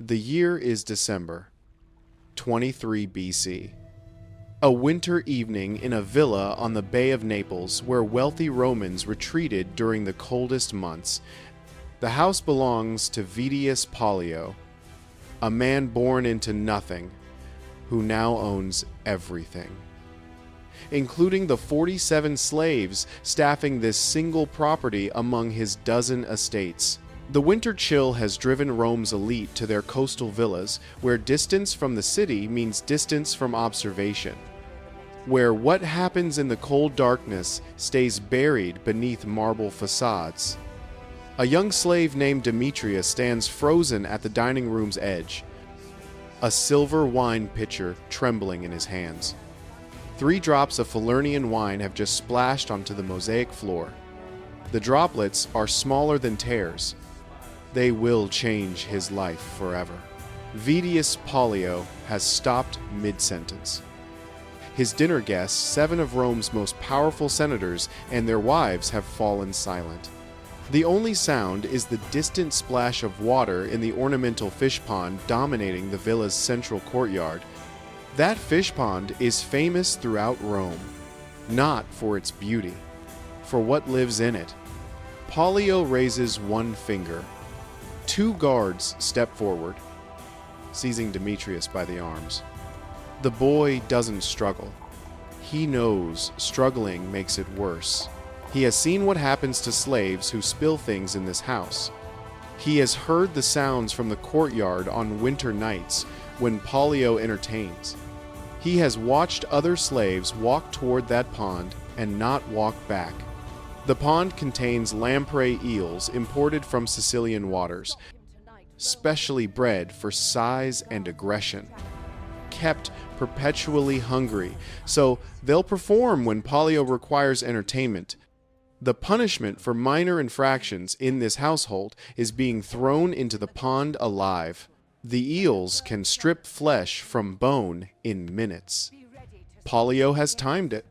The year is December, 23 BC. A winter evening in a villa on the Bay of Naples where wealthy Romans retreated during the coldest months. The house belongs to Vettius Pollio, a man born into nothing, who now owns everything, including the 47 slaves staffing this single property among his dozen estates. The winter chill has driven Rome's elite to their coastal villas, where distance from the city means distance from observation, where what happens in the cold darkness stays buried beneath marble facades. A young slave named Demetrius stands frozen at the dining room's edge, a silver wine pitcher trembling in his hands. 3 drops of Falernian wine have just splashed onto the mosaic floor. The droplets are smaller than tears. They will change his life forever. Vettius Pollio has stopped mid-sentence. His dinner guests, 7 of Rome's most powerful senators, and their wives have fallen silent. The only sound is the distant splash of water in the ornamental fish pond dominating the villa's central courtyard. That fish pond is famous throughout Rome, not for its beauty, for what lives in it. Pollio raises one finger. 2 guards step forward, seizing Demetrius by the arms. The boy doesn't struggle. He knows struggling makes it worse. He has seen what happens to slaves who spill things in this house. He has heard the sounds from the courtyard on winter nights when Pollio entertains. He has watched other slaves walk toward that pond and not walk back. The pond contains lamprey eels imported from Sicilian waters, specially bred for size and aggression, kept perpetually hungry, so they'll perform when Pollio requires entertainment. The punishment for minor infractions in this household is being thrown into the pond alive. The eels can strip flesh from bone in minutes. Pollio has timed it.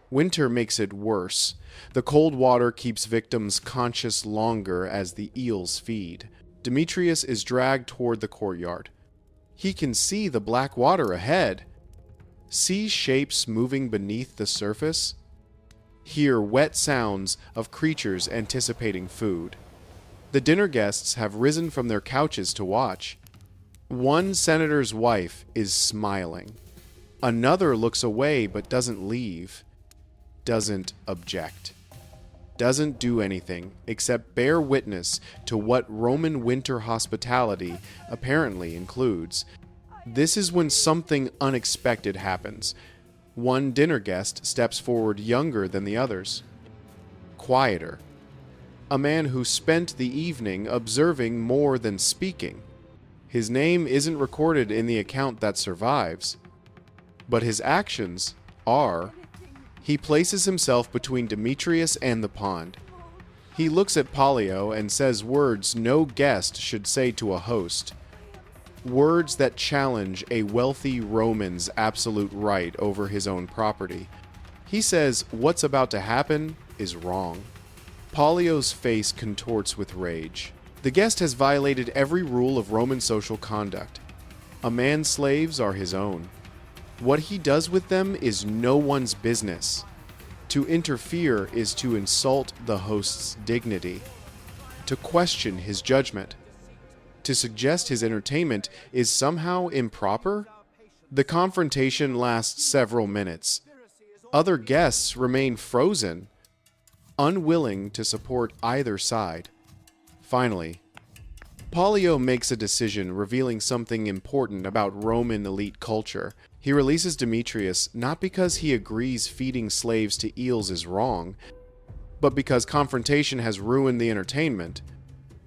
Winter makes it worse. The cold water keeps victims conscious longer as the eels feed. Demetrius is dragged toward the courtyard. He can see the black water ahead. See shapes moving beneath the surface. Hear wet sounds of creatures anticipating food. The dinner guests have risen from their couches to watch. One senator's wife is smiling. Another looks away but doesn't leave. Doesn't object, doesn't do anything except bear witness to what Roman winter hospitality apparently includes. This is when something unexpected happens. One dinner guest steps forward younger than the others, quieter, a man who spent the evening observing more than speaking. His name isn't recorded in the account that survives, but his actions are. He places himself between Demetrius and the pond. He looks at Pollio and says words no guest should say to a host. Words that challenge a wealthy Roman's absolute right over his own property. He says what's about to happen is wrong. Pollio's face contorts with rage. The guest has violated every rule of Roman social conduct. A man's slaves are his own. What he does with them is no one's business. To interfere is to insult the host's dignity, to question his judgment. To suggest his entertainment is somehow improper. The confrontation lasts several minutes. Other guests remain frozen, unwilling to support either side. Finally, Pollio makes a decision revealing something important about Roman elite culture. He releases Demetrius not because he agrees feeding slaves to eels is wrong, but because confrontation has ruined the entertainment.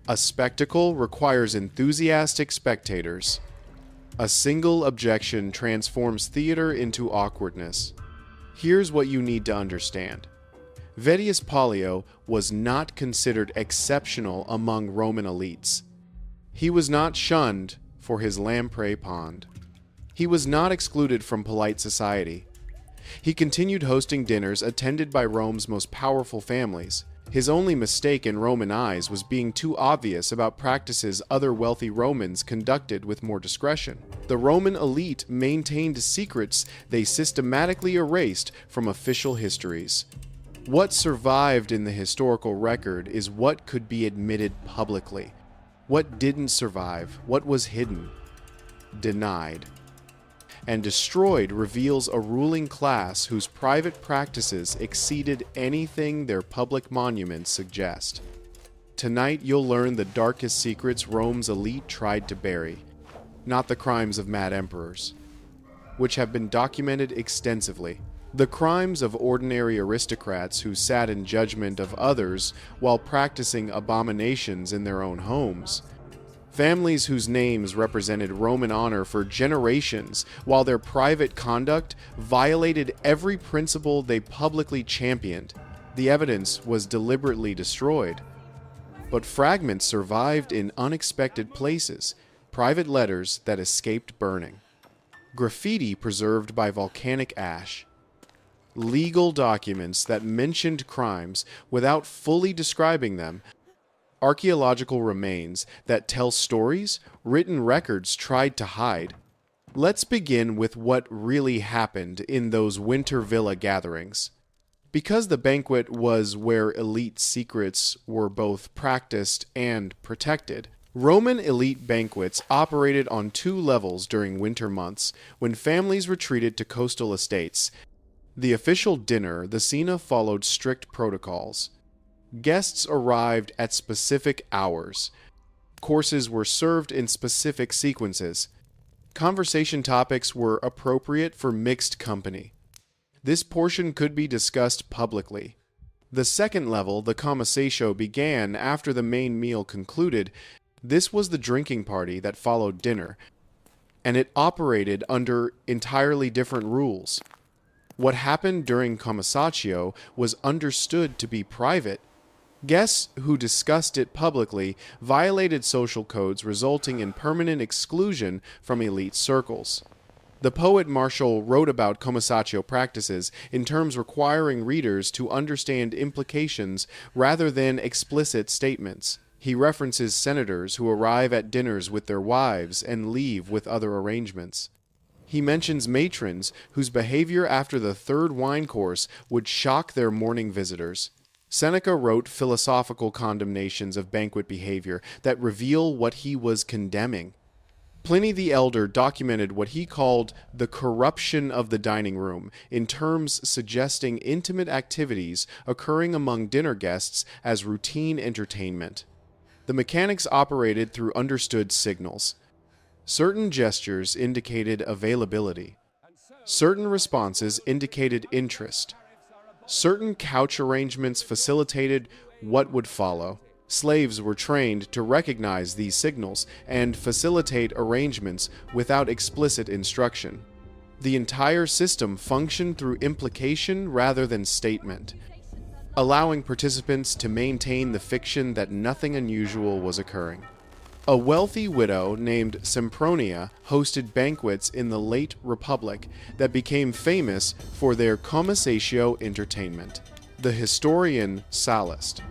A spectacle requires enthusiastic spectators. A single objection transforms theater into awkwardness. Here's what you need to understand. Vettius Pollio was not considered exceptional among Roman elites. He was not shunned for his lamprey pond. He was not excluded from polite society. He continued hosting dinners attended by Rome's most powerful families. His only mistake in Roman eyes was being too obvious about practices other wealthy Romans conducted with more discretion. The Roman elite maintained secrets they systematically erased from official histories. What survived in the historical record is what could be admitted publicly. What didn't survive, what was hidden, denied, and destroyed reveals a ruling class whose private practices exceeded anything their public monuments suggest. Tonight you'll learn the darkest secrets Rome's elite tried to bury, not the crimes of mad emperors, which have been documented extensively. The crimes of ordinary aristocrats who sat in judgment of others while practicing abominations in their own homes. Families whose names represented Roman honor for generations, while their private conduct violated every principle they publicly championed. The evidence was deliberately destroyed. But fragments survived in unexpected places, private letters that escaped burning, graffiti preserved by volcanic ash, legal documents that mentioned crimes without fully describing them, archaeological remains that tell stories written records tried to hide. Let's begin with what really happened in those winter villa gatherings. Because the banquet was where elite secrets were both practiced and protected, Roman elite banquets operated on two levels during winter months when families retreated to coastal estates. The official dinner, the cena, followed strict protocols. Guests arrived at specific hours. Courses were served in specific sequences. Conversation topics were appropriate for mixed company. This portion could be discussed publicly. The second level, the commissatio, began after the main meal concluded. This was the drinking party that followed dinner, and it operated under entirely different rules. What happened during commissatio was understood to be private. Guests who discussed it publicly violated social codes, resulting in permanent exclusion from elite circles. The poet Martial wrote about commissatio practices in terms requiring readers to understand implications rather than explicit statements. He references senators who arrive at dinners with their wives and leave with other arrangements. He mentions matrons whose behavior after the third wine course would shock their morning visitors. Seneca wrote philosophical condemnations of banquet behavior that reveal what he was condemning. Pliny the Elder documented what he called the corruption of the dining room, in terms suggesting intimate activities occurring among dinner guests as routine entertainment. The mechanics operated through understood signals. Certain gestures indicated availability. Certain responses indicated interest. Certain couch arrangements facilitated what would follow. Slaves were trained to recognize these signals and facilitate arrangements without explicit instruction. The entire system functioned through implication rather than statement, allowing participants to maintain the fiction that nothing unusual was occurring. A wealthy widow named Sempronia hosted banquets in the late Republic that became famous for their commissatio entertainment. The historian Sallust,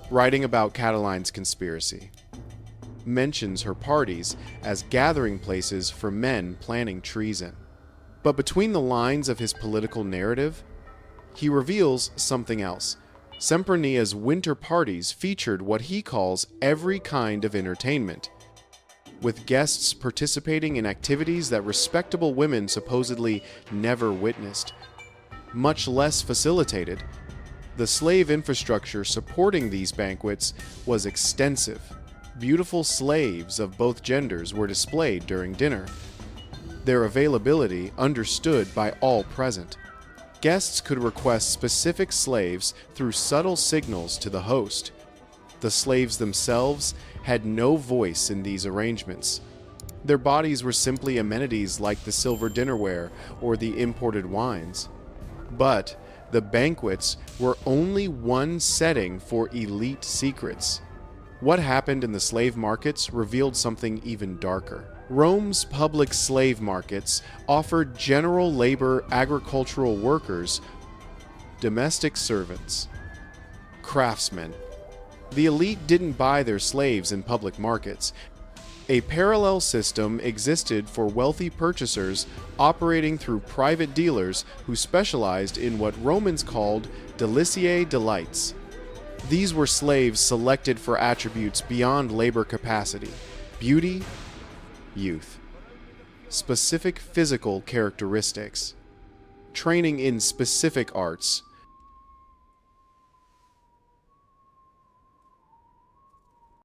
writing about Catiline's conspiracy, mentions her parties as gathering places for men planning treason. But between the lines of his political narrative, he reveals something else. Sempronia's winter parties featured what he calls every kind of entertainment, with guests participating in activities that respectable women supposedly never witnessed, much less facilitated. The slave infrastructure supporting these banquets was extensive. Beautiful slaves of both genders were displayed during dinner, their availability understood by all present. Guests could request specific slaves through subtle signals to the host. The slaves themselves had no voice in these arrangements. Their bodies were simply amenities like the silver dinnerware or the imported wines. But the banquets were only one setting for elite secrets. What happened in the slave markets revealed something even darker. Rome's public slave markets offered general labor agricultural workers, domestic servants, Craftsmen. The elite didn't buy their slaves in public markets. A parallel system existed for wealthy purchasers operating through private dealers who specialized in what Romans called deliciae delights. These were slaves selected for attributes beyond labor capacity: beauty, youth, specific physical characteristics, training in specific arts,